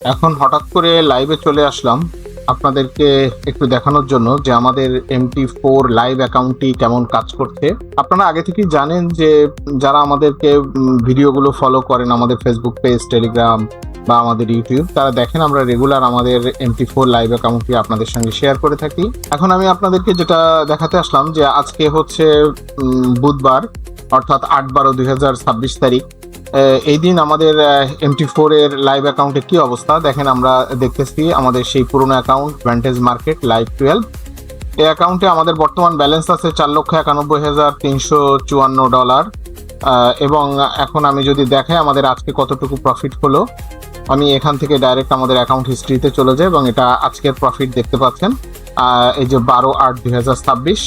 এখন হঠাৎ করে লাইভে চলে আসলাম আপনাদেরকে একটু দেখানোর জন্য যে আমাদের MT4 লাইভ অ্যাকাউন্টটি কেমন কাজ করছে। আপনারা আগে থেকেই জানেন যে যারা আমাদেরকে ভিডিওগুলো ফলো করেন আমাদের ফেসবুক পেজ, টেলিগ্রাম বা আমাদের ইউটিউব, তারা দেখেন আমরা রেগুলার আমাদের MT4 লাইভ অ্যাকাউন্টটি আপনাদের সঙ্গে শেয়ার করে থাকি। এখন আমি আপনাদেরকে যেটা দেখাতে আসলাম যে আজকে হচ্ছে বুধবার, অর্থাৎ 8/12/2026 তারিখ। এই দিন আমাদের MT4 এর লাইভ অ্যাকাউন্টে কি অবস্থা দেখেন। আমরা দেখতেছি আমাদের সেই পুরনো অ্যাকাউন্ট ভ্যান্টেজ মার্কেট লাইভ 12। এই অ্যাকাউন্টে আমাদের বর্তমান ব্যালেন্স আছে $4,91,354। এবং এখন আমি যদি দেখাই আমাদের আজকে কতটুকু প্রফিট হলো, আমি এখান থেকে ডাইরেক্ট আমাদের অ্যাকাউন্ট হিস্ট্রিতে চলে যাই এবং এটা আজকের প্রফিট দেখতে পাচ্ছেন। এই যে 12/8/2026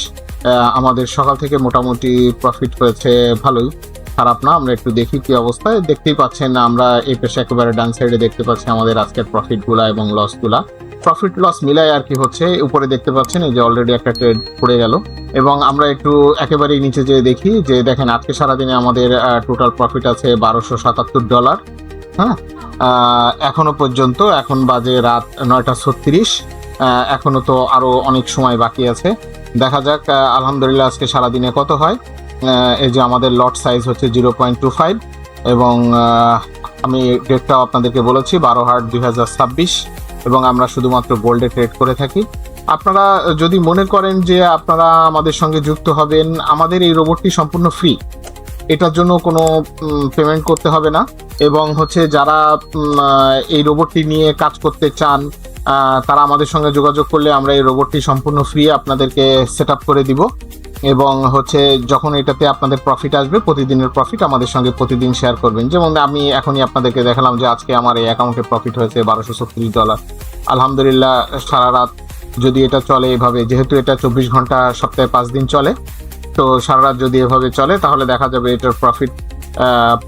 আমাদের সকাল থেকে মোটামুটি প্রফিট হয়েছে ভালোই, খারাপ না। আমরা একটু দেখি কি অবস্থায়। দেখতেই পাচ্ছেন আমরা এই পেশে একেবারে ডান সাইডে দেখতে পাচ্ছি আমাদের আজকের প্রফিটগুলা এবং লসগুলা। প্রফিট লস মিলাই আর কি হচ্ছে। উপরে দেখতে পাচ্ছেন এই যে অলরেডি একটা ট্রেড পড়ে গেল এবং আমরা একটু একেবারেই নিচে যেয়ে দেখি যে দেখেন আজকে সারাদিনে আমাদের টোটাল প্রফিট আছে $1277। হ্যাঁ, এখনো পর্যন্ত, এখন বাজে রাত 9:36। এখনো তো আরো অনেক সময় বাকি আছে, দেখা যাক আলহামদুলিল্লাহ আজকে সারাদিনে কত হয়। এই যে আমাদের লট সাইজ হচ্ছে 0.25 এবং আমি ডেটটাও আপনাদেরকে বলেছি 12/8/2026 এবং আমরা শুধুমাত্র গোল্ডে ট্রেড করে থাকি। আপনারা যদি মনে করেন যে আপনারা আমাদের সঙ্গে যুক্ত হবেন, আমাদের এই রোবটটি সম্পূর্ণ ফ্রি, এটার জন্য কোনো পেমেন্ট করতে হবে না। এবং হচ্ছে যারা এই রোবটটি নিয়ে কাজ করতে চান তারা আমাদের সঙ্গে যোগাযোগ করলে আমরা এই রোবটটি সম্পূর্ণ ফ্রি আপনাদেরকে সেট আপ করে দিব। এবং হচ্ছে যখন এটাতে আপনাদের প্রফিট আসবে, প্রতিদিনের প্রফিট আমাদের সঙ্গে প্রতিদিন শেয়ার করবেন। যেমন আমি এখনই আপনাদেরকে দেখালাম যে আজকে আমার এই অ্যাকাউন্টে প্রফিট হয়েছে $1236। আলহামদুলিল্লাহ সারা রাত যদি এটা চলে এভাবে, যেহেতু এটা 24 ঘন্টা সপ্তাহে 5 দিন চলে, তো সারা রাত যদি এভাবে চলে তাহলে দেখা যাবে এটার প্রফিট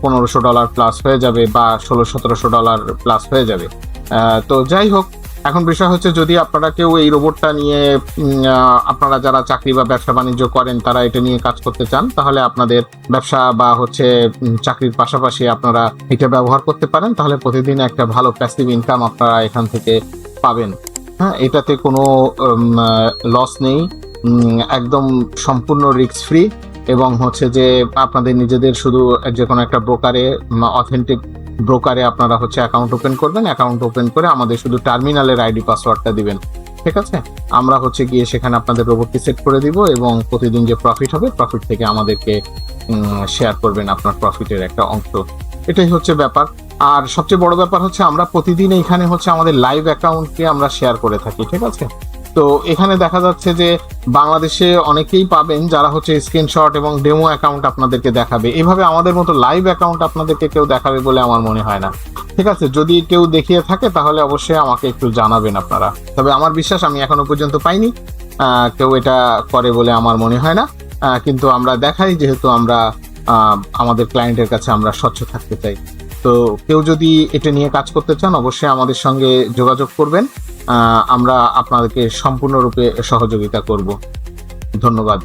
$1500 প্লাস হয়ে যাবে বা $1600-1700 প্লাস হয়ে যাবে। তো যাই হোক, এখন বিষয় হচ্ছে যদি আপনারা কেউ এই রোবটটা নিয়ে আপনারা যারা চাকরি বা ব্যবসা বাণিজ্য করেন তারা এটা নিয়ে কাজ করতে চান, তাহলে আপনাদের ব্যবসা বা হচ্ছে চাকরির পাশাপাশি আপনারা এটা ব্যবহার করতে পারেন। তাহলে প্রতিদিন একটা ভালো প্যাসিভ ইনকাম আপনারা এখান থেকে পাবেন। হ্যাঁ, এটাতে কোনো লস নেই, একদম সম্পূর্ণ রিস্ক ফ্রি। এবং হচ্ছে যে আপনাদের নিজেদের শুধু যে কোনো একটা ব্রোকারে, অথেন্টিক ব্রোকারে আপনারা হচ্ছে অ্যাকাউন্ট ওপেন করবেন। অ্যাকাউন্ট ওপেন করে আমাদের শুধু টার্মিনালের আইডি পাসওয়ার্ডটা দিবেন, ঠিক আছে? আমরা হচ্ছে গিয়ে সেখানে আপনাদের রোবটটি সেট করে দিব এবং প্রতিদিন যে প্রফিট হবে প্রফিট থেকে আমাদেরকে শেয়ার করবেন আপনার প্রফিটের একটা অংশ। এটাই হচ্ছে ব্যাপার। আর সবচেয়ে বড় ব্যাপার হচ্ছে আমরা প্রতিদিন এখানে হচ্ছে আমাদের লাইভ অ্যাকাউন্টকে আমরা শেয়ার করে থাকি, ঠিক আছে? তো এখানে দেখা যাচ্ছে যে বাংলাদেশে অনেকেই পাবেন যারা হচ্ছে স্ক্রিনশট এবং ডেমো অ্যাকাউন্ট আপনাদেরকে দেখাবে। এভাবে আমাদের মতো লাইভ অ্যাকাউন্ট আপনাদেরকে কেউ দেখাবে বলে আমার মনে হয় না, ঠিক আছে? যদি কেউ দেখিয়ে থাকে তাহলে অবশ্যই আমাকে একটু জানাবেন আপনারা। তবে আমার বিশ্বাস আমি এখনো পর্যন্ত পাইনি কেউ এটা করে বলে আমার মনে হয় না। কিন্তু আমরা দেখাই, যেহেতু আমরা আমাদের ক্লায়েন্টের কাছে আমরা স্বচ্ছ থাকতে চাই। তো কেউ যদি এটা নিয়ে কাজ করতে চান অবশ্যই আমাদের সঙ্গে যোগাযোগ করবেন। আমরা আপনাদেরকে সম্পূর্ণরূপে সহযোগিতা করব। ধন্যবাদ।